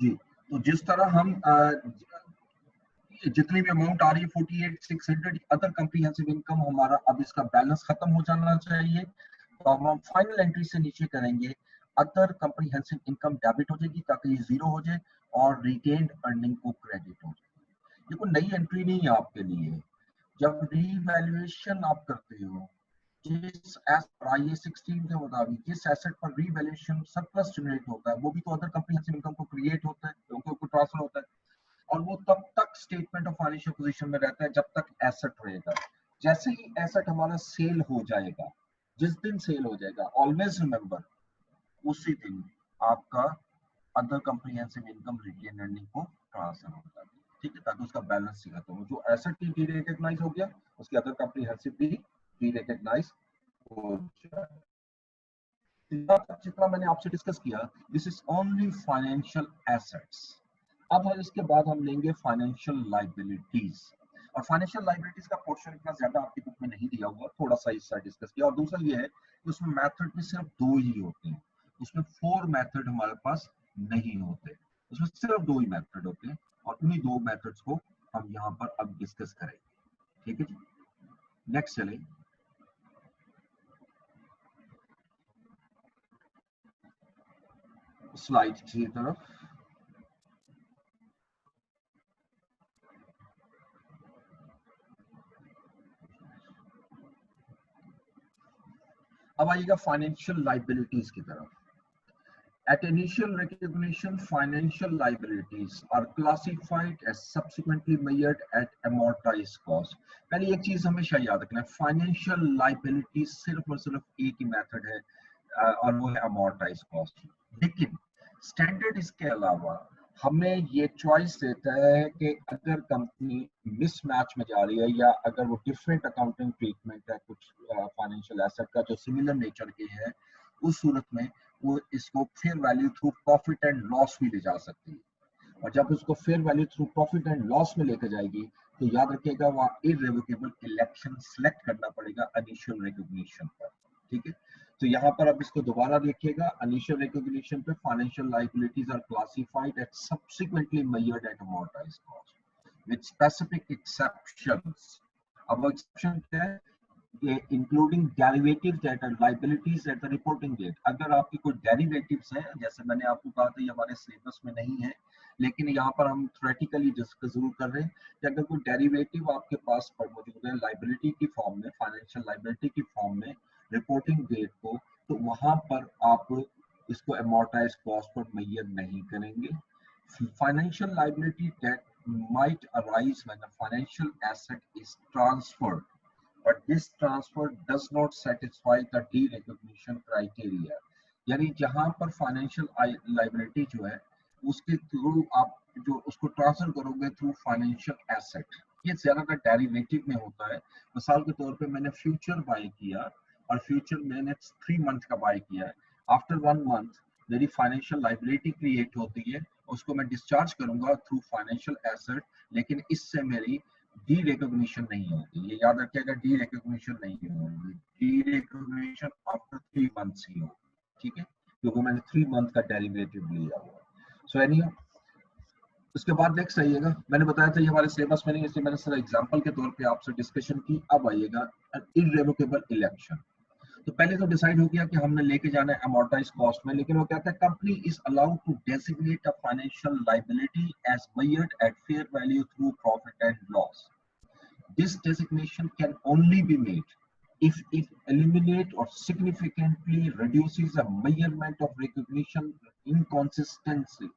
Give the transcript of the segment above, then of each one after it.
जी, तो जिस तरह हम जितनी भी अमाउंट आ रही है 48,600 अदर कंप्रीहेंसिव इनकम, हमारा अब इसका बैलेंस खत्म हो जाना चाहिए, तो हम फाइनल एंट्री से नीचे करेंगे अदर कंप्रीहेंसिव इनकम डेबिट हो जाएगी ताकि ये जीरो हो जाए और रिटेन्ड अर्निंग को क्रेडिट हो जाए। ये कोई नई एंट्री नहीं है आपके लिए। जब रीवैल्यूएशन आप करते हो, जिस एस पर आईए 16 के मुताबिक जिस एसेट पर रीवैल्यूएशन सरप्लस जनरेट होता है वो भी तो अदर कंप्रीहेंसिव इनकम को क्रिएट होता है, क्योंकि ट्रांसफर होता है, और वो तब तक स्टेटमेंट ऑफ फाइनेंशियल पोजीशन में रहता है जब तक एसेट रहेगा। जैसे ही एसेट हमारा सेल हो जाएगा, जिस दिन सेल हो जाएगा, ऑलवेज रिमेंबर उसी दिन आपका other comprehensive income retained earning को ट्रांसफर होता है, ठीक है, ताकि उसका बैलेंस ही खत्म हो। जो एसेट डी रिकॉग्नाइज हो गया उसके अदर कंप्रीहेंसिव भी डी रिकॉग्नाइज हो जाए। जितना मैंने आपसे डिस्कस किया, this is only financial assets. अब हम इसके बाद हम लेंगे फाइनेंशियल लाइबिलिटीज, और फाइनेंशियल लाइबिलिटीज का पोर्शन इतना ज्यादा आपकी बुक में नहीं दिया हुआ, थोड़ा सा इससे डिस्कस किया। और दूसरा ये है कि उसमें मेथड में सिर्फ दो ही होते हैं, उसमें 4 मेथड हमारे पास नहीं होते, उसमें सिर्फ 2 ही मेथड होते हैं, और उन्हीं 2 मेथड्स को हम यहाँ पर अब डिस्कस करेंगे, ठीक है जी। नेक्स्ट चले, स्लाइड की तरफ। अब आइएगा फाइनेंशियल लाइबिलिटीज की तरफ। At initial recognition, financial liabilities are classified as subsequently measured at amortized cost. पहले एक चीज हमेशा याद रखना है, फाइनेंशियल लाइबिलिटी सिर्फ और सिर्फ एक ही मेथड है, और वो है amortized cost। लेकिन स्टैंडर्ड इसके अलावा हमें ये चॉइस देता है कि अगर कंपनी मिसमैच में जा रही है, या अगर वो डिफरेंट अकाउंटिंग ट्रीटमेंट है कुछ फाइनेंशियल एसेट का जो सिमिलर नेचर के है, उस सूरत में वो इसको fair value through profit and loss भी ले जा सकती है। और जब उसको fair value through profit and loss में लेकर जाएगी, तो याद रखिएगा वहाँ इररिवोकेबल इलेक्शन सेलेक्ट करना पड़ेगा इनिशियल रिकॉग्निशन पर, ठीक है। तो यहाँ पर अब इसको दोबारा देखिएगा, इनिशियल रिकॉग्निशन पे financial liabilities are classified at subsequently measured at amortised cost with specific exceptions. अब एक्सेप्शन क्या है? Including derivatives that are liabilities at the reporting date. अगर आपकी कोई डेरिवेटिव्स है, जैसे मैंने आपको कहा था ये हमारे सिलेबस में नहीं है, लेकिन यहाँ पर हम थ्योरेटिकली डिस्कस जरूर कर रहे हैं कि अगर कोई डेरिवेटिव आपके पास पर मौजूद है लायबिलिटी की फॉर्म में, फाइनेंशियल लायबिलिटी की फॉर्म में रिपोर्टिंग डेट को, तो वहां पर आप इसको अमोर्टाइज कॉस्ट पर मेजर नहीं करेंगे। Financial liability that might arise when a financial asset is transferred, but this transfer does not satisfy the derecognition criteria। यानी जहां पर फाइनेंशियल लायबिलिटी जो है उसके थ्रू आप जो उसको ट्रांसफर करोगे थ्रू फाइनेंशियल एसेट, ये ज्यादातर डेरिवेटिव में होता है। मिसाल के तौर पे मैंने फ्यूचर बाय किया, और फ्यूचर मैंने 3 मंथ का बाय किया है, आफ्टर 1 मंथ मेरी फाइनेंशियल लायबिलिटी क्रिएट होती है, उसको मैं डिस्चार्ज करूंगा थ्रू फाइनेंशियल एसेट, लेकिन इससे मेरी डी रिकॉग्निशन नहीं होगी। ये याद रखिएगा, डी रिकॉग्निशन नहीं होगी, डी रिकॉग्निशन आफ्टर 3 मंथ्स ही होगी, ठीक है, क्योंकि मैंने 3 मंथ का डेरिवेटिव लिया हुआ। सो एनी उसके बाद नेक्स्ट आइएगा, मैंने बताया था ये हमारे सिलेबस में नहीं, इसलिए मैंने सिर्फ एग्जांपल के तौर पे आपसे डिस्कशन की। अब आइएगा इररिवोकेबल इलेक्शन। तो पहले तो डिसाइड हो गया कि हमने लेके जाना है अमोर्टाइज कॉस्ट में, लेकिन वो कहता है company is allowed to designate a financial liability as measured at fair value through profit and loss. This designation can only be made if it eliminates or significantly reduces a measurement of recognition inconsistency।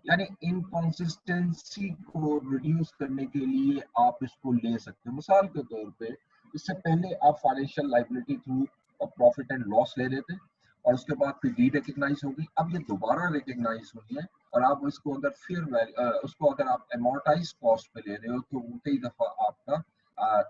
यानी इनकॉन्सिस्टेंसी को reduce करने के लिए आप इसको ले सकते हैं। मिसाल के तौर पे इससे पहले आप financial liability through profit and loss ले रहे थे, और उसके बाद फिर डी रिकॉग्नाइज होगी, अब ये दोबारा रिकॉग्नाइज हुई है, और आप इसको अगर उसको अगर आप अमोर्टाइज कॉस्ट पे ले रहे हो, तो कई दफा आपका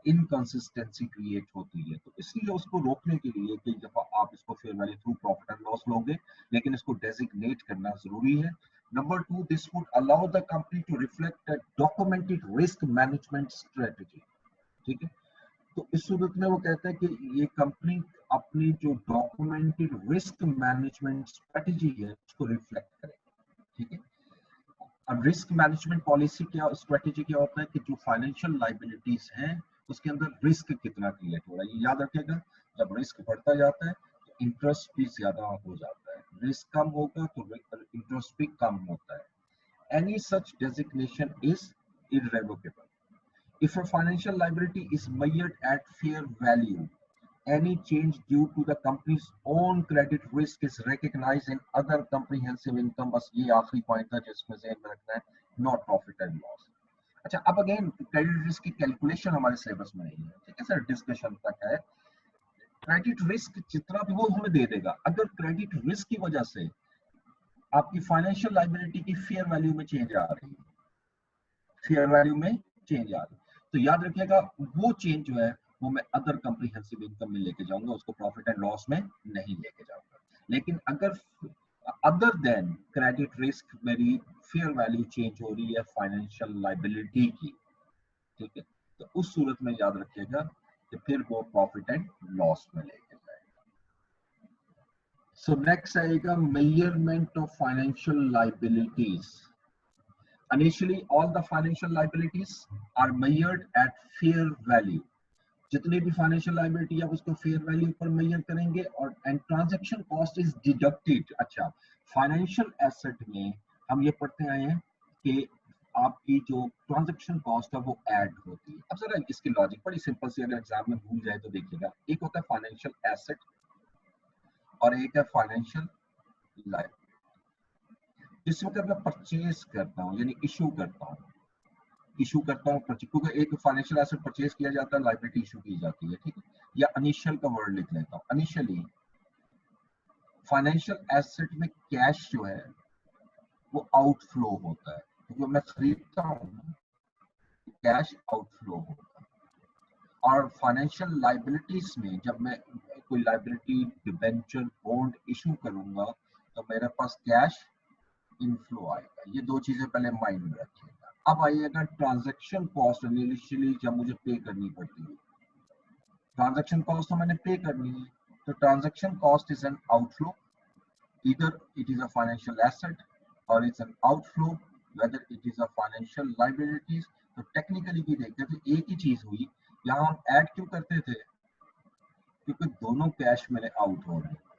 इनकंसिस्टेंसी क्रिएट होती है। तो इसलिए उसको रोकने के लिए कई दफा आप इसको fair value through profit and loss लोगे, लेकिन इसको डेजिग्नेट करना जरूरी है। Number 2, this would allow the company to reflect a documented risk management strategy, ठीक है। तो इस सूरत में वो कहता है कि ये कंपनी अपनी जो डॉक्यूमेंटेड रिस्क मैनेजमेंट स्ट्रेटजी है उसको रिफ्लेक्ट करे, ठीक है। अब रिस्क मैनेजमेंट पॉलिसी क्या स्ट्रेटेजी क्या होता है कि जो फाइनेंशियल लाइबिलिटीज हैं उसके अंदर रिस्क कितना क्रिएट हो रहा है, ये याद रखिएगा। जब रिस्क बढ़ता जाता है तो इंटरेस्ट भी ज्यादा हो जाता है, रिस्क कम होगा तो इंटरेस्ट भी कम होता है। Any such designation is irrevocable. If a financial liability is measured at fair value, any change due to the company's own credit risk is recognized in other comprehensive income. बस ये आखिरी point था जिसमें ज़हन में रखना है, not profit and loss. अच्छा, अब अगेन क्रेडिट रिस्क की कैलकुलेशन हमारे सिलेबस में नहीं है, ठीक है सर, डिस्कशन तक है। क्रेडिट रिस्क जितना भी वो हमें दे देगा, अगर क्रेडिट रिस्क की वजह से आपकी फाइनेंशियल लाइबिलिटी की फेयर वैल्यू में चेंज आ रही है, फेयर वैल्यू में चेंज आ रही है, तो याद रखिएगा वो चेंज जो है वो मैं अदर कम्प्रिहेंसिव इनकम में लेके जाऊंगा, उसको प्रॉफिट एंड लॉस में नहीं लेके जाऊंगा। लेकिन अगर अदर देन क्रेडिट रिस्क मेरी फेयर वैल्यू चेंज हो रही है फाइनेंशियल लाइबिलिटी की, ठीक है, तो उस सूरत में याद रखिएगा कि फिर वो प्रॉफिट एंड लॉस में लेके जाएगा। सो नेक्स्ट आएगा measurement of financial liabilities. Initially, all the financial liabilities are measured at fair value. जितनी भी फाइनेंशियल लाइबिलिटी आप उसको फेयर वैल्यू पर मेजर करेंगे और and transaction cost is deducted. अच्छा, फाइनेंशियल एसेट में हम ये पढ़ते आए हैं कि आपकी जो ट्रांजैक्शन कॉस्ट है वो ऐड होती है। अब जरा इसकी लॉजिक बड़ी सिंपल सी, अगर एग्जाम में भूल जाए तो देखिएगा, एक होता है फाइनेंशियल एसेट और एक है फाइनेंशियल लाइबिलिटी। जिस वक्त मैं परचेज करता हूँ यानी इशू करता हूँ क्योंकि एक फाइनेंशियल एसेट परचेज किया जाता है, लाइबिलिटी इशू की जाती है, ठीक है। या इनिशियल का वर्ड लिख लेता हूँ, इनिशियली फाइनेंशियल एसेट में कैश जो है वो आउटफ्लो होता है, क्योंकि मैं खरीदता हूँ कैश आउटफ्लो होता है। और फाइनेंशियल लाइबिलिटीज में जब मैं कोई लाइबिलिटी डिबेंचर बॉन्ड इशू करूंगा तो मेरे पास कैश इनफ्लो आएगा। ये दो चीजें पहले माइंड में रखिएगा। अब आइएगा ट्रांजैक्शन कॉस्ट। इनिशियली जब मुझे पे करनी पड़ती है ट्रांजैक्शन कॉस्ट, तो मैंने पे करनी है, तो transaction cost is an outflow, either it is a financial asset और it's an outflow, whether it is a financial liabilities. तो टेक्निकली भी देखते तो एक ही चीज हुई, यहाँ हम ऐड क्यों करते थे, क्योंकि दोनों कैश मेरे आउट हो रहे हैं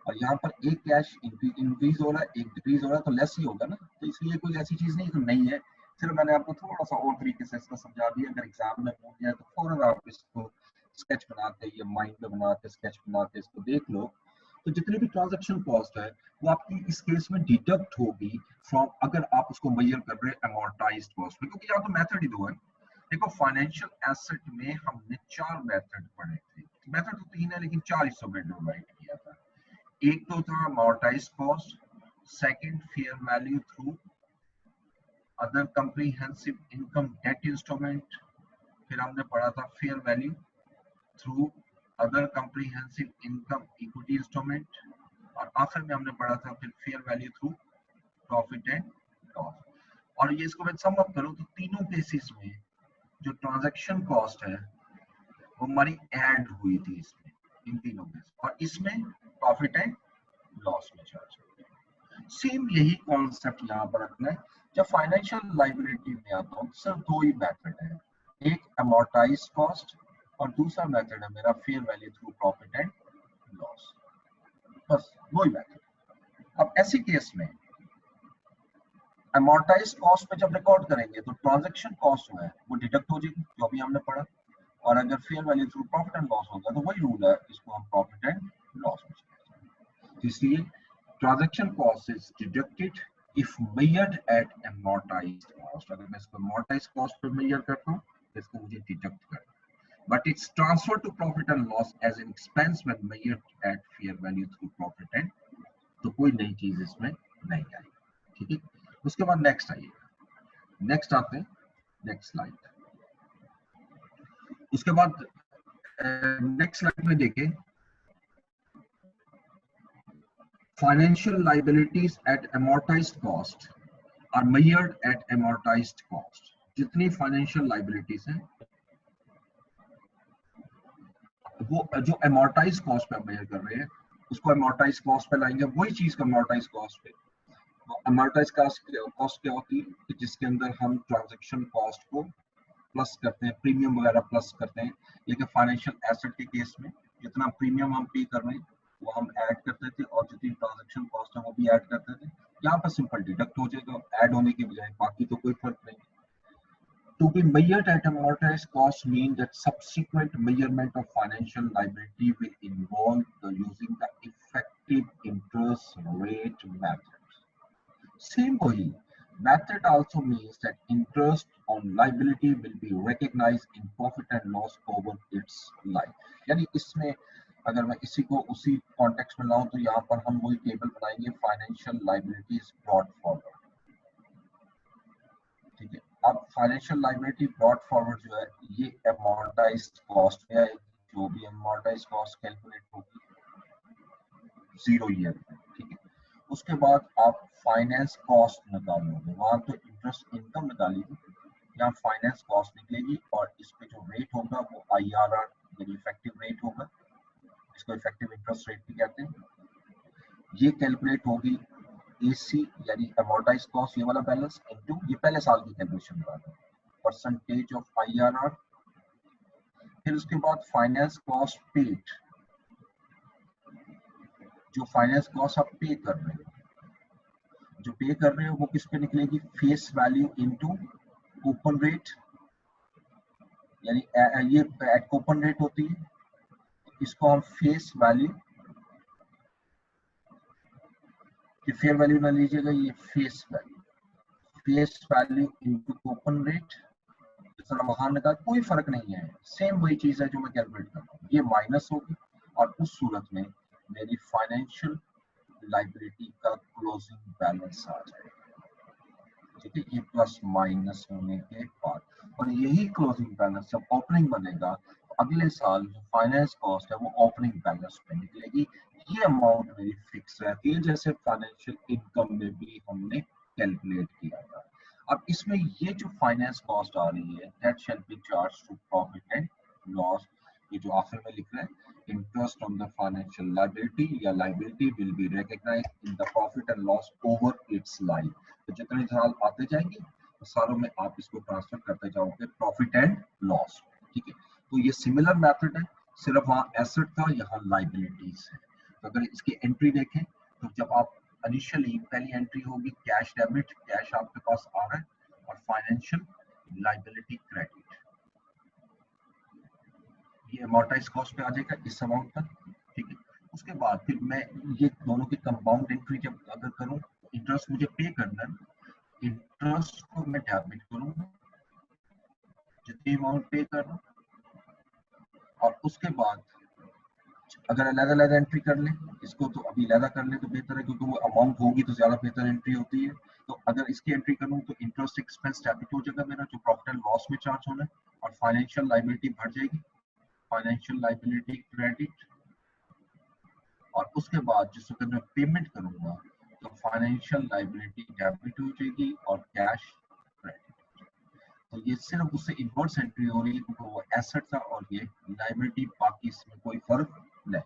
और यहाँ पर एक कैश इंक्रीज हो रहा है, एक डिक्रीज हो रहा है, तो लेस ही होगा ना, तो इसलिए कोई ऐसी चीज नहीं तो नहीं है। सिर्फ मैंने आपको थोड़ा सा और तरीके से इसको समझा दिया। अगर एग्जाम में हो गया तो फौरन आप इसको स्केच बना के या माइंड में बना के स्केच बना के इसको देख लो। तो जितनी भी ट्रांजैक्शन कॉस्ट है वो आपकी इस केस में डिडक्ट होगी फ्रॉम, अगर आप उसको मेजर कर रहे हैं अमोर्टाइज्ड कॉस्ट में, क्योंकि यहाँ तो मेथड ही दो है। देखो फाइनेंशियल एसेट में हमने 4 मेथड पढ़े थे, मेथड तो 3 है लेकिन 4 हिस्सों में डिवाइड किया था। एक तो था amortized cost, second fair value through other comprehensive income debt instrument, फिर हमने पढ़ा था fair value through other comprehensive income equity instrument, और आखिर में हमने पढ़ा था फिर fair value through profit and loss. और ये इसको मैं सम अप करूं तो तीनों केसेस में जो ट्रांजैक्शन कॉस्ट है वो हमारी ऐड हुई थी इसमें, इन तीनों में, और इसमें प्रॉफिट एंड लॉस में चार्ज होते हैं। सेम यही कॉन्सेप्ट यहाँ पर रखना है। जब फाइनेंशियल लाइबिलिटी में आता हूँ सिर्फ 2 ही मेथड है, एक अमोर्टाइज कॉस्ट और दूसरा मेथड है मेरा fair value through profit and loss, बस 2 ही मेथड। अब ऐसे केस में अमोर्टाइज कॉस्ट पे जब रिकॉर्ड करेंगे तो ट्रांजैक्शन कॉस्ट जो है वो डिडक्ट हो जाएगी, जो भी हमने पढ़ा, और अगर fair value through profit and loss होगा तो वही रूल है, इसको हम प्रॉफिट एंड लॉस में चलेंगे। इसलिए transaction cost is deducted if measured at amortised cost. अगर मैं इसको अमोर्टाइज्ड कॉस्ट पे मेजर करता हूं तो इसको मुझे डिडक्ट करना है, but it's transfer to profit and loss as an expense when measured at fair value through profit and, तो कोई नई चीज इसमें नहीं आई, ठीक है। उसके बाद नेक्स्ट आइए, नेक्स्ट आते हैं नेक्स्ट स्लाइड। उसके बाद नेक्स्ट स्लाइड में देखें financial liabilities at amortized cost are measured at amortized cost। जितनी फाइनेंशियल लाइबिलिटीज हैं वो जो amortized cost पे मेजर कर रहे हैं उसको amortized cost पे लाएंगे, वही चीज को amortized cost पे, तो अमोर्टाइज कॉस्ट क्या होती है कि जिसके अंदर हम ट्रांजैक्शन कॉस्ट को प्लस करते हैं, प्रीमियम वगैरह प्लस करते हैं, लेकिन फाइनेंशियल एसेट के केस में जितना प्रीमियम हम पे कर रहे हैं वो हम ऐड करते थे और जितनी ट्रांजैक्शन कॉस्ट है वो भी ऐड करते थे। यहाँ पर सिंपल डिडक्ट हो जाएगा ऐड होने के बजाय, बाकी तो कोई फर्क नहीं। To be measured at amortized cost means that subsequent measurement of financial liability will involve using the effective interest rate method. Same way, method also means that interest on liability will be recognized in profit and loss over its life. यानी इसमें अगर मैं इसी को उसी context में लाऊं तो यहाँ पर हम वही टेबल बनाएंगे, फाइनेंशियल लाइबिलिटीज ब्रॉट फॉरवर्ड। ठीक है, अब फाइनेंशियल लाइबिलिटी ब्रॉट फॉरवर्ड जो है ये अमोर्टाइज्ड कॉस्ट में आएगी, जो भी अमोर्टाइज्ड कॉस्ट कैलकुलेट होगी 0 ईयर में। ठीक है, उसके बाद आप फाइनेंस कॉस्ट निकालोगे, वहां तो इंटरेस्ट इनकम निकालेगी, यहाँ फाइनेंस कॉस्ट निकलेगी और इस पे जो रेट होगा वो IRR यानी इफेक्टिव रेट होगा, इसको इफेक्टिव इंटरेस्ट रेट भी कहते हैं। ये कैलकुलेट होगी AC यानी अमोर्टाइज कॉस्ट, ये वाला बैलेंस इनटू ये पहले साल की कैलकुलेशन बता रहा हूं, परसेंटेज ऑफ IRR। फिर उसके बाद फाइनेंस कॉस्ट पेड, जो फाइनेंस कॉस्ट आप पे कर रहे हो, जो पे कर रहे हो वो किस पे निकलेगी, face value into coupon rate, यानी ये एट कूपन रेट होती है, इसको हम फेस वैल्यू, कि फेयर वैल्यू ना लीजिएगा, ये face value into coupon rate, इस तरह बाहर निकाल, कोई फर्क नहीं है, सेम वही चीज है जो मैं कैलकुलेट कर रहा हूँ, ये माइनस होगी और उस सूरत में मेरी फाइनेंशियल लाइबिलिटी का क्लोजिंग बैलेंस आ जाएगा। ठीक है, ये प्लस माइनस होने के बाद, और यही क्लोजिंग बैलेंस जब ओपनिंग बनेगा तो अगले साल जो फाइनेंस कॉस्ट है वो ओपनिंग बैलेंस पे निकलेगी। ये अमाउंट मेरी फिक्स रहती है, जैसे फाइनेंशियल इनकम में भी हमने कैलकुलेट किया था। अब इसमें ये जो फाइनेंस कॉस्ट आ रही है, that shall be charge to profit and loss, ये जो आखिर में लिख रहे हैं, interest on the financial liability या liability will be recognized in the profit and loss over its life। तो जितने साल आते जाएंगे तो सालों में आप इसको ट्रांसफर करते जाओगे प्रॉफिट एंड लॉस। ठीक है, तो ये सिमिलर मेथड है, सिर्फ वहाँ एसेट था, यहाँ लाइबिलिटीज है। तो अगर इसकी एंट्री देखें तो जब आप इनिशियली पहली एंट्री होगी कैश डेबिट, कैश आपके पास आ रहा है, और फाइनेंशियल लाइबिलिटी क्रेडिट, ये अमोर्टाइज कॉस्ट पे आ जाएगा इस अमाउंट तक। ठीक है, उसके बाद फिर मैं ये दोनों की कंपाउंड एंट्री जब अगर करूं, इंटरेस्ट मुझे पे करना है, इंटरेस्ट को मैं डेबिट करूंगा जितनी अमाउंट पे कर रहा हूं, और उसके बाद अगर अलग अलग एंट्री कर लें इसको, तो अभी अलग कर लें तो बेहतर है, क्योंकि वो अमाउंट होगी तो ज्यादा बेहतर एंट्री होती है। तो अगर इसकी एंट्री करूं तो इंटरेस्ट एक्सपेंस डेबिट हो जाएगा मेरा, जो प्रॉफिट एंड लॉस में चार्ज होना है, और फाइनेंशियल लाइबिलिटी बढ़ जाएगी, फाइनेंशियल लाइबिलिटी क्रेडिट, और उसके बाद जिस वक्त मैं पेमेंट करूंगा तो फाइनेंशियल लाइबिलिटी डेबिट हो जाएगी और कैश क्रेडिट। तो ये सिर्फ उससे इनवर्स एंट्री हो रही है क्योंकि वो एसेट था और ये लाइबिलिटी, बाकी इसमें कोई फर्क नहीं।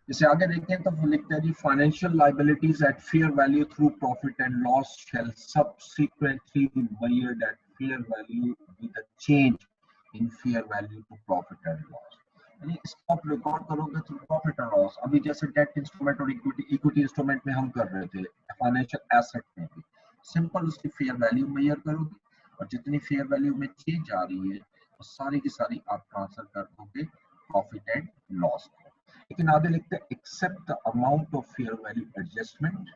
इसे आगे देखें तो वो लिखते हैं जी, financial liabilities at fair value through profit and loss shall subsequently be measured at fair value with a change in fair value to profit and loss. यानी इसको आप रिकॉर्ड करोगे थ्रू प्रॉफिट एंड लॉस। अभी जैसे debt instrument और equity instrument में हम कर रहे थे, फाइनेंशियल एसेट में भी सिंपल उसकी फेयर वैल्यू मेजर करोगे, और जितनी फेयर वैल्यू में चेंज आ रही है वो सारी की सारी आप ट्रांसफर कर दोगे प्रॉफिट एंड लॉस। लेकिन आगे लिखते हैं except the amount of fair value adjustment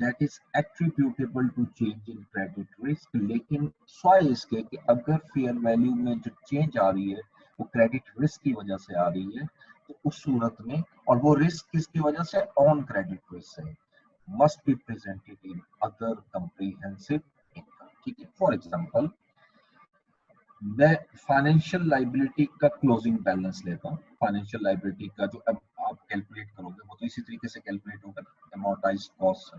that is attributable to change in credit risk. लेकिन स्वाय इसके कि अगर फेयर वैल्यू में जो चेंज आ रही है वो क्रेडिट रिस्क की वजह से आ रही है, तो उस सूरत में, और वो रिस्क किसकी वजह से, ऑन क्रेडिट रिस्क से, must be presented in other comprehensive income. ठीक है, फॉर एग्जांपल मैं फाइनेंशियल लाइबिलिटी का क्लोजिंग बैलेंस लेता हूँ। फाइनेंशियल लाइबिलिटी का जो अब आप कैलकुलेट करोगे वो तो इसी तरीके से कैलकुलेट होगा अमोर्टाइज्ड कॉस्ट से।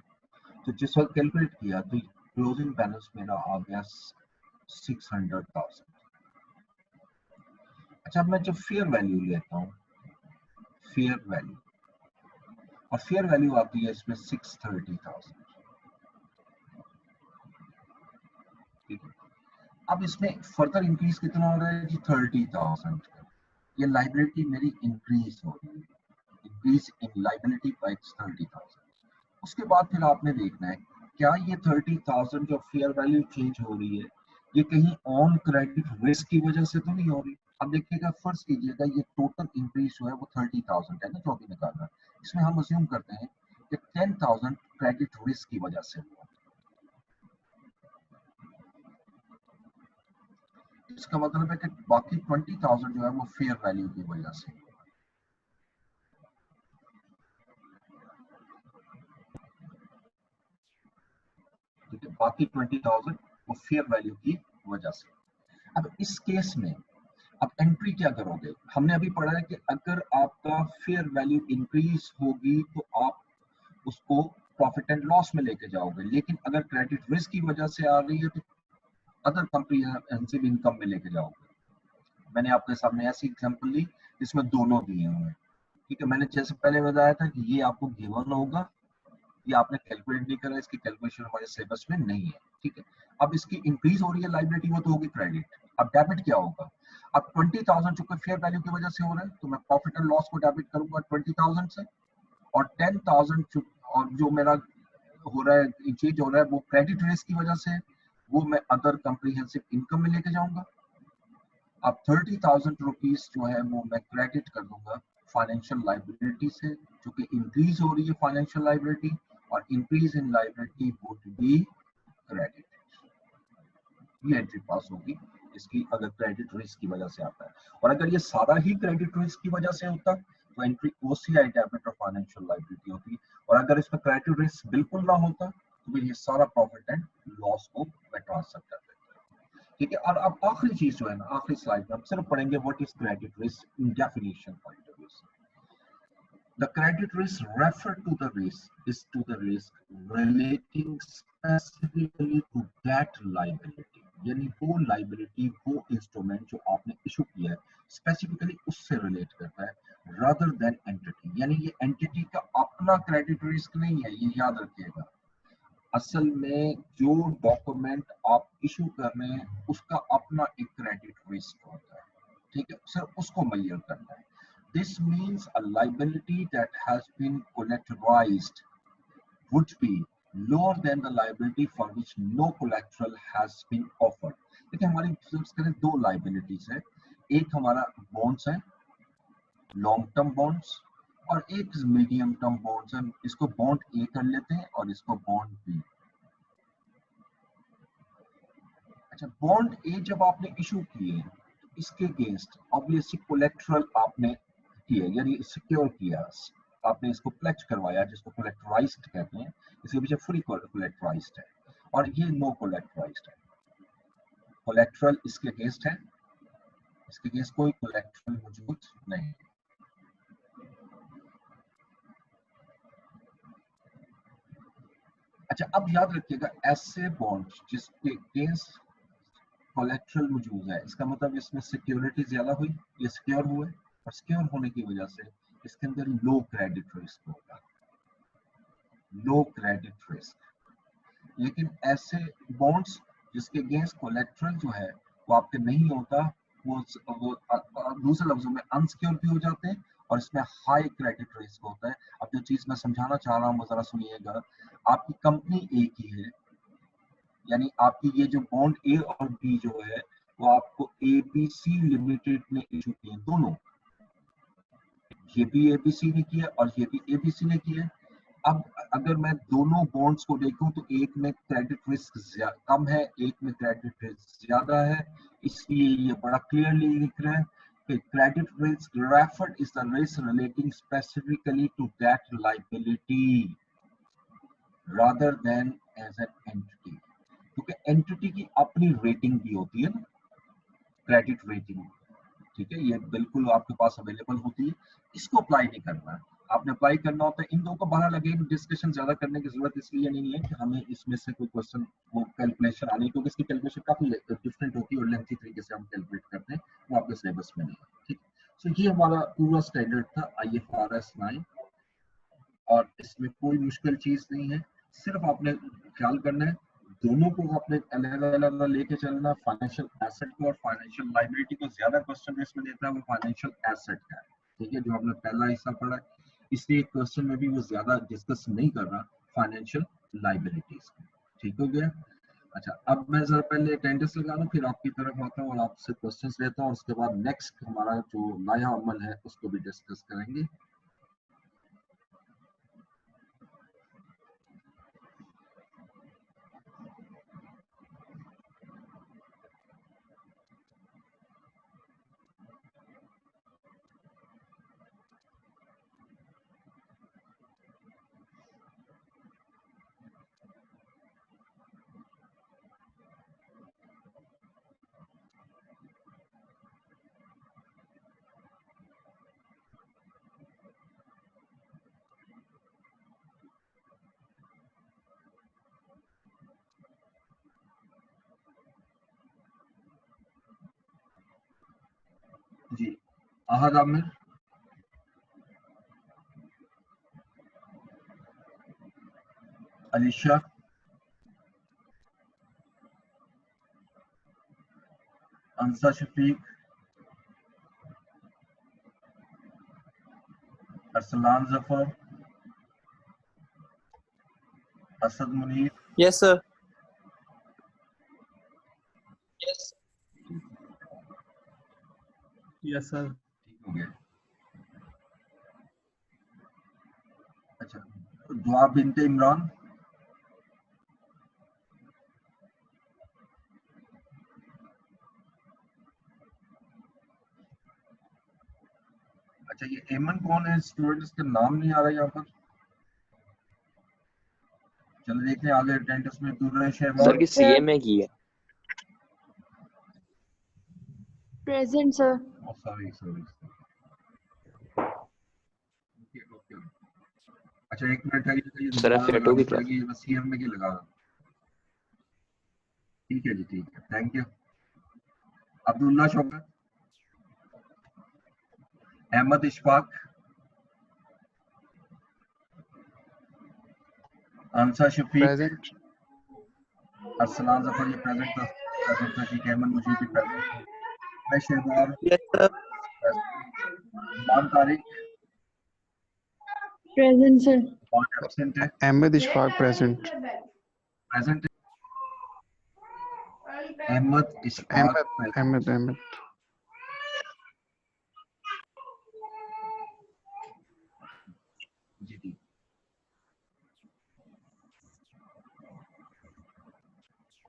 तो जिस वक्त कैलकुलेट किया तो क्लोजिंग बैलेंस मेरा आ गया 600,000। अच्छा, मैं जब फेयर वैल्यू लेता हूँ, फेयर वैल्यू, और फेयर वैल्यू आती है इसमें 630,000। अब इसमें फर्दर इंक्रीज कितना हो रहा है जी 30,000। ये लाइबिलिटी मेरी इंक्रीज हो रही है, इंक्रीज इन लाइबिलिटी बाय 30,000। उसके बाद फिर आपने देखना है क्या ये 30,000 जो फेयर वैल्यू चेंज हो रही है ये कहीं ऑन क्रेडिट रिस्क की वजह से तो नहीं हो रही। अब देखिएगा, फर्ज कीजिएगा ये टोटल इंक्रीज जो है वो 30,000 है ना, जो अभी निकालना, इसमें हम अज्यूम करते हैं कि 10,000 क्रेडिट रिस्क की वजह से हुआ। इसका मतलब है कि बाकी 20,000 जो है वो फेयर वैल्यू की वजह से, ठीक है, बाकी 20,000 वो फेयर वैल्यू की वजह से। अब इस केस में अब एंट्री क्या करोगे, हमने अभी पढ़ा है कि अगर आपका फेयर वैल्यू इंक्रीज होगी तो आप उसको प्रॉफिट एंड लॉस में लेके जाओगे, लेकिन अगर क्रेडिट रिस्क की वजह से आ रही है तो अदर कंप्रीहेंसिव इनकम में लेके जाओगे। मैंने आपके सामने ऐसी एग्जांपल ली जिसमें दोनों दिए हुए हैं, ठीक है। मैंने जैसे पहले बताया था कि ये आपको गिवन होगा, ये आपने कैलकुलेट नहीं करा, इसकी कैलकुलेशन हमारे सिलेबस में नहीं है, ठीक है। अब इसकी इंक्रीज हो रही है लाइबिलिटी, वो तो होगी क्रेडिट। अब डेबिट क्या होगा, अब 20,000 चूंकि फेयर वैल्यू की वजह से हो रहा है तो मैं प्रॉफिट एंड लॉस को डेबिट करूंगा 20,000 से, और 10,000 और जो मेरा हो रहा है चेंज हो रहा है वो क्रेडिट रिस्क की वजह से, वो मैं अदर कंप्रीहेंसिव इनकम में लेके जाऊंगा। अब 30,000 रुपीज जो है वो मैं क्रेडिट कर दूंगा फाइनेंशियल लाइबिलिटी से, जो कि इंक्रीज हो रही है फाइनेंशियल लाइबिलिटी, और increase in liability would be credit. ये एंट्री पास होगी इसकी, अगर क्रेडिट रिस्क की वजह से आता है। और अगर ये सारा ही क्रेडिट रिस्क की वजह से होता तो एंट्री ओसीआई डेबिट और फाइनेंशियल लाइबिलिटी होती, और अगर इसमें क्रेडिट रिस्क बिल्कुल ना होता तो फिर ये सारा प्रॉफिट एंड लॉस को मैं ट्रांसफर कर देता, ठीक है। और अब आखिरी चीज जो है ना, आखिरी स्लाइड में हम सिर्फ पढ़ेंगे what is credit risk in definition point of view से। The credit risk referred to the risk is to the risk relating specifically to that liability, यानी वो liability, वो इंस्ट्रूमेंट जो आपने इशू किया है स्पेसिफिकली उससे रिलेट करता है, rather than entity। यानी ये एंटिटी का अपना क्रेडिट रिस्क नहीं है, ये याद रखिएगा। असल में जो डॉक्यूमेंट आप इशू कर रहे हैं उसका अपना एक क्रेडिट रिस्क होता है, ठीक है, सिर्फ उसको मेजर करना है। This means a liability that has been collateralized would be lower than the liability for which no collateral has been offered। देखिए हमारी दो लाइबिलिटीज है, एक हमारा बॉन्ड्स है, लॉन्ग टर्म बॉन्ड्स, और एक मीडियम टर्म बॉन्ड्स है। इसको बॉन्ड ए कर लेते हैं और इसको बॉन्ड बी। अच्छा, बॉन्ड ए जब आपने इशू किए इसके अगेंस्ट ऑब्वियसली कोलेट्रल आपने किया, यानी सिक्योर किया, आपने इसको प्लेज करवाया, जिसको कोलेक्टराइज्ड कहते हैं। इसके पीछे फुली कोलेक्टराइज्ड है, और ये नो कोलेक्टराइज्ड है। कोलेट्रल इसके अगेंस्ट है, इसके अगेंस्ट कोई कोलेट्रल मौजूद नहीं। अच्छा, अब याद रखिएगा ऐसे बॉन्ड जिसके अगेंस्ट कोलेट्रल मौजूद है, इसका मतलब इसमें सिक्योरिटी ज्यादा हुई, ये सिक्योर हुए, और सिक्योर होने की वजह से इसके अंदर लो क्रेडिट रिस्क होगा, लो क्रेडिट रिस्क। लेकिन ऐसे बॉन्ड्स जिसके अगेंस्ट कोलेट्रल जो है वो आपके नहीं होता, वो दूसरे लफ्जों में अनसिक्योर भी हो जाते हैं, और इसमें हाई क्रेडिट रिस्क होता है। अब जो चीज मैं समझाना चाह रहा हूँ वो जरा सुनिएगा। आपकी कंपनी ए की है, यानी आपकी ये जो बॉन्ड ए और बी जो है वो आपको एबीसी लिमिटेड ने इशू किए, दोनों, ये भी एबीसी ने किया और ये भी एबीसी ने किया। अब अगर मैं दोनों बॉन्ड्स को देखूं तो एक में क्रेडिट रिस्क कम है, एक में क्रेडिट रिस्क ज्यादा है, इसलिए ये बड़ा क्लियरली लिख रहा है कि credit risk referred is the risk relating specifically to that liability rather than as an entity, क्योंकि एंटिटी की अपनी रेटिंग भी होती है ना, क्रेडिट रेटिंग, ठीक है, ये बिल्कुल आपके पास अवेलेबल होती है। इसको अप्लाई नहीं करना है, आपने अप्लाई करना होता है इन दो को। बहरहाल अगेन डिस्कशन ज्यादा करने की जरूरत इसलिए नहीं है कि हमें इसमें से कोई क्वेश्चन वो कैलकुलेशन आनी, क्योंकि इसकी कैलकुलेशन काफी डिफरेंट होती है और लेंथी तरीके से हम कैलकुलेट करते हैं, वो आपके सिलेबस में नहीं है, ठीक। सो ये हमारा पूरा स्टैंडर्ड था IFRS 9, और इसमें कोई मुश्किल चीज नहीं है, सिर्फ आपने ख्याल करना है दोनों को आपने अलग अलग लेके चलना, फाइनेंशियल एसेट को और फाइनेंशियल लायबिलिटी को। ज्यादा क्वेश्चन इसमें देता है वो फाइनेंशियल एसेट का, ठीक है, जो हमने पहला हिस्सा पढ़ा, इसलिए क्वेश्चन में भी वो ज्यादा डिस्कस नहीं कर रहा फाइनेंशियल लायबिलिटीज को। ठीक हो गया। अच्छा, अब मैं जरा पहले अटेंडेंस लगा लूं, फिर आपकी तरफ आता हूँ और आपसे क्वेश्चंस लेता हूँ, उसके बाद नेक्स्ट हमारा जो नया अमल है उसको भी डिस्कस करेंगे। जी, Ahad Aamir, Alisha, Ansa Shafiq, Arsalan Zafar, Asad Munir. Yes sir. Yes sir. ठीक हो गया। अच्छा, दुआ बिनते इमरान, अच्छा ये एमन कौन है? स्टूडेंट्स का नाम नहीं आ रहा यहाँ पर। चलो देखते हैं आगे अटेंडेंस में। दूल्हा सर शहबाज, की सीए में की है। Present sir. Sorry sorry, okay okay. अच्छा एक मिनट है, ये सर दोबारा फेटो लगानी की पड़ेगी, ये सीएम में की लगा रहा हूं। ठीक है जी, ठीक है, thank you. Abdullah Shaukat, Ahmad Ishfaq, Ansa Shafiq, present. Arsalan Zafar ये प्रेजेंट था, ठीक है, अहमद मुजीब भी प्रेजेंट, मैं Shahbaz, yes sir. Maan Tariq, present sir. कौन एब्सेंट है? अहमद इशफाक प्रेजेंट। प्रेजेंट अहमद इशफाक अहमद अहमद अहमद जी जी।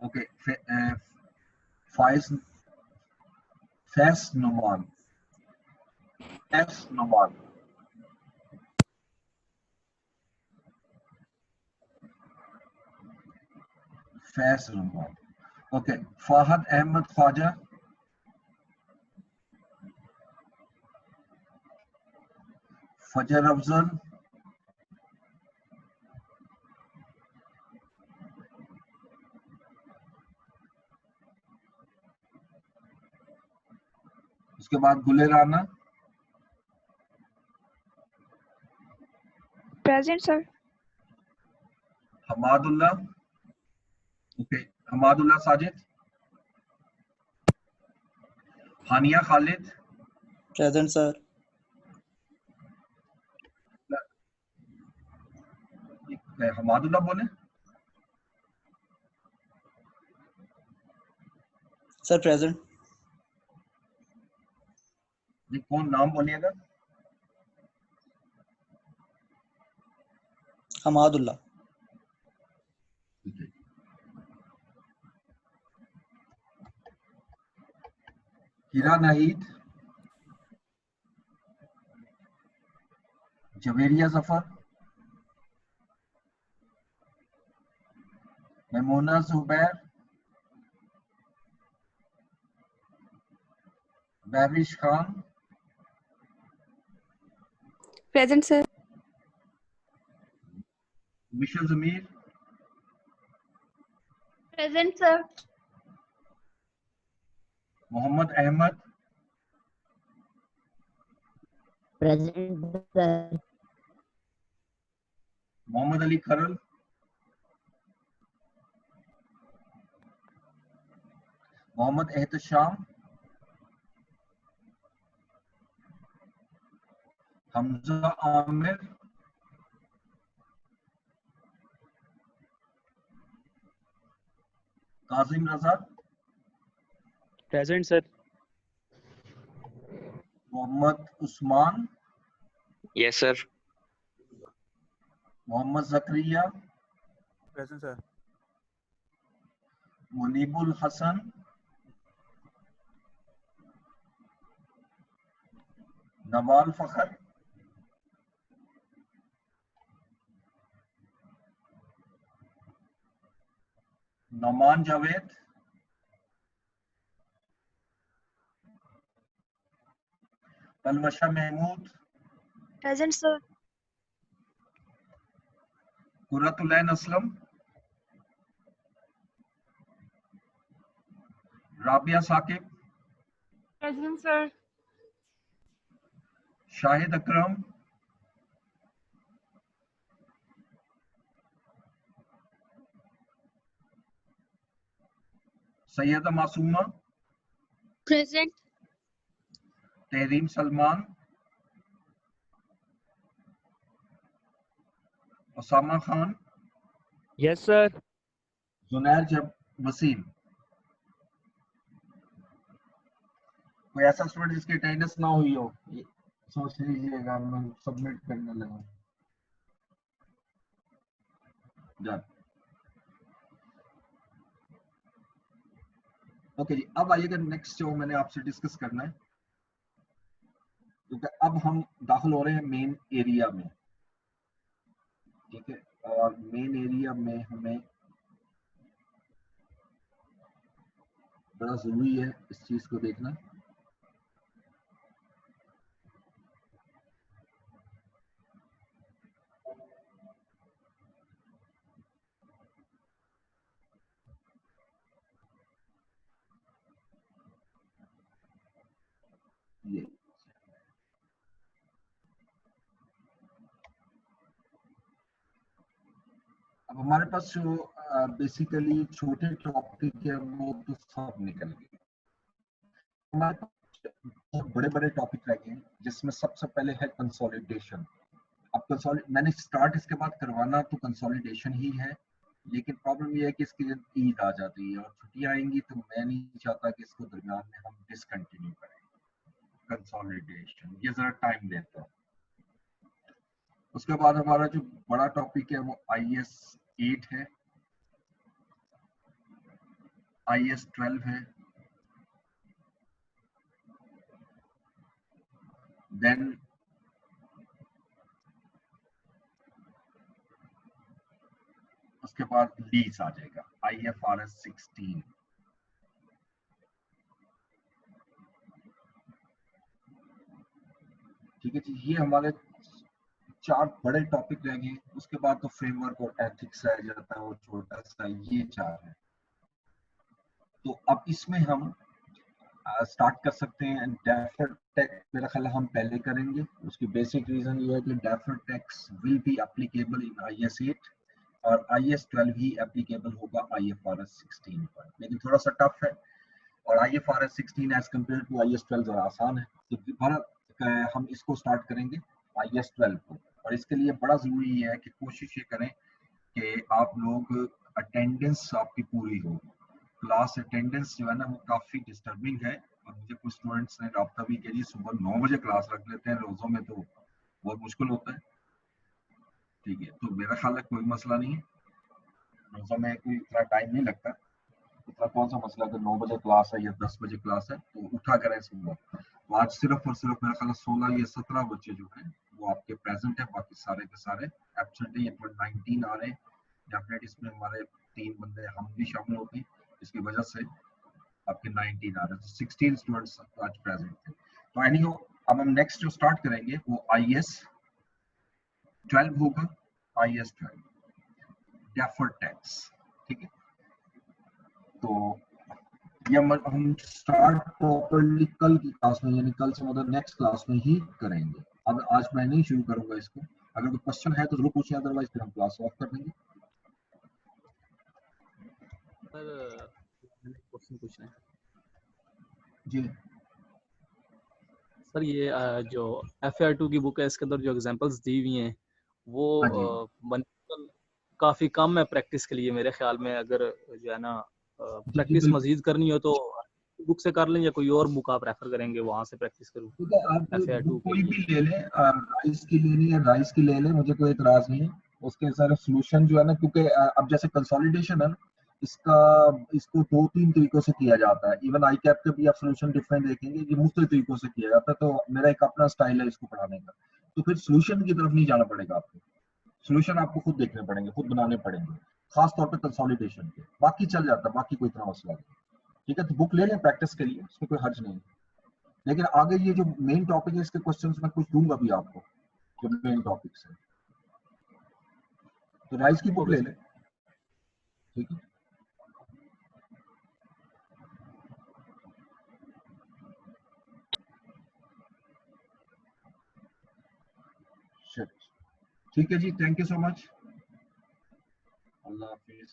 ओके, फाइज फैस नुमान, फैस नुमान, फैस नुमान। ओके, फाहद अहमद ख्वाजा, फजर अफजल, उसके बाद Gule Rana, present sir. Hamadullah, okay, Hamadullah Sajid, Hania Khalid, present sir. Hamadullah बोले सर प्रेजेंट। जी, कौन नाम बोलिएगा? हमादुल्ला। ठीक है। Hira Nahid, Javeria Zafar, Memona Zubair, Bahvish Khan, present sir. Mishal Zameer, present sir. Mohammad Ahmed, present sir. Mohammad Ali Kharal, Mohammad Ehtisham, Hamza Aamir, Kazim Raza, Present, sir. Mohammad Usman, Yes, sir. Mohammad Zakariya, Present, sir. Munibul Hassan, Nawal Fakhar, Nauman Javed, तलवशा Mahmood, Present, sir. Qurratulain Aslam, Rabia Saqib, Present, sir. Shahid अकरम, Syeda Masuma, Present. Tahreem Salman, Usama Khan, Yes, sir. जुनैर जब वसीम। कोई ऐसा स्टूडेंट जिसकी अटेंडेंस ना हुई हो, ये सोच लीजिएगा, मैं सबमिट करने लगा। डन। ओके जी, अब आइएगा नेक्स्ट जो मैंने आपसे डिस्कस करना है, क्योंकि अब हम दाखिल हो रहे हैं मेन एरिया में, ठीक है। और मेन एरिया में हमें बड़ा जरूरी है इस चीज को देखना। ये अब हमारे पास जो बेसिकली छोटे टॉपिक है वो तो सब निकल गए। हमारे पास बहुत बड़े बड़े टॉपिक रह गए हैं, जिसमें सबसे पहले है कंसोलिडेशन। अब मैंने स्टार्ट इसके बाद करवाना तो कंसोलिडेशन ही है, लेकिन प्रॉब्लम ये है कि इसके लिए ईद आ जाती है और छुट्टियां आएंगी, तो मैं नहीं चाहता कि इसको दरमियान में हम डिसकंटिन्यू करें कंसोलिडेशन। ये जरा टाइम देता है। उसके बाद हमारा जो बड़ा टॉपिक है वो IAS 8 है, IAS 12 है, देन उसके बाद लीज आ जाएगा IFRS 16। ठीक है जी, ये हमारे 4 बड़े टॉपिक रह गए। उसके बाद तो फ्रेमवर्क और एथिक्स रह जाता है, वो छोटा सा, ये 4 है। तो अब इसमें हम स्टार्ट कर सकते हैं। डेफर्ड टैक्स मेरा ख्याल हम पहले करेंगे। उसकी बेसिक रीजन ये है कि deferred tax will be applicable in IAS 8 और IAS 12 ही एप्लीकेबल होगा IFRS 16 पर, लेकिन थोड़ा सा टफ है। और IFRS 16 as compare to IAS 12 जरा आसान है। तो हम इसको स्टार्ट करेंगे IAS 12 को, और इसके लिए बड़ा जरूरी है कि कोशिश ये करें कि आप लोग अटेंडेंस आपकी पूरी हो। क्लास अटेंडेंस जो है ना वो काफी डिस्टर्बिंग है, और मुझे कुछ स्टूडेंट्स ने रब्ता भी किया, सुबह 9 बजे क्लास रख लेते हैं रोजों में, तो बहुत मुश्किल होता है। ठीक है, तो मेरा ख्याल है कोई मसला नहीं है, रोजों में कोई इतना टाइम नहीं लगता। इतना कौन सा मसला कि 9 बजे क्लास है या 10 बजे क्लास है, तो उठा करें सुबह। तो आज सिर्फ और सिर्फ मेरा ख्याल 16 या 17 बच्चे जो हैं वो आपके प्रेजेंट है, बाकी सारे के सारे एब्सेंट है। ये 19 आ रहे हैं डेफिनेट, इसमें हमारे 3 बंदे हम भी शामिल होते हैं, इसकी वजह से आपके 19 आ रहे हैं। तो 16 स्टूडेंट्स आज प्रेजेंट थे। तो एनी हो, अब हम नेक्स्ट जो स्टार्ट करेंगे वो IAS 12 होगा। IAS 12 डेफर्ड टैक्स, ठीक है। तो ये हम स्टार्ट प्रॉपर्ली कल की क्लास में, यानी कल से मतलब नेक्स्ट क्लास में ही करेंगे। अब आज मैं नहीं शुरू करूंगा इसको। अगर कोई क्वेश्चन है तो जरूर पूछें, अदरवाइज फिर हम क्लास ऑफ कर देंगे। सर मैंने क्वेश्चन पूछना है। जी सर ये जो FAR2 की बुक है इसके अंदर जो एग्जांपल्स दी हुई हैं वो हाँ जी काफी कम है प्रैक्टिस के लिए मेरे ख्याल में। अगर जो है ना जी प्रैक्टिस बिल्कुल। मजीद करनी हो तो बुक से कर लें या कोई और बुक आप रेफर करेंगे वहां से प्रैक्टिस करूँ ठीक है, आप FAR2 बुक के कोई लिए? भी ले लें, राइस की लेनी है राइस की ले लें, मुझे कोई इतराज नहीं है। उसके सारे सोल्यूशन जो है ना, क्योंकि अब जैसे कंसोलिडेशन है ना, इसका इसको 2-3 तरीकों से किया जाता है। इवन आई कैप के भी आप सोल्यूशन डिफरेंट देखेंगे, ये मुख्तलिफ तरीकों से किया जाता है। तो मेरा एक अपना स्टाइल है इसको पढ़ाने का। तो फिर सोल्यूशन की तरफ नहीं जाना पड़ेगा आपको, सोल्यूशन आपको खुद देखने पड़ेंगे, खुद बनाने पड़ेंगे, खास तौर पे कंसोलिडेशन के। बाकी चल जाता है, बाकी कोई इतना मसला नहीं। ठीक है, तो बुक ले लें प्रैक्टिस के लिए, उसमें कोई हर्ज नहीं। लेकिन आगे ये जो मेन टॉपिक है इसके क्वेश्चंस मैं कुछ दूंगा भी आपको, जो मेन टॉपिक्स है। तो राइस की बुक ओके ले सर। लें। ठीक है, ठीक है जी, thank you so much. Allah Hafiz.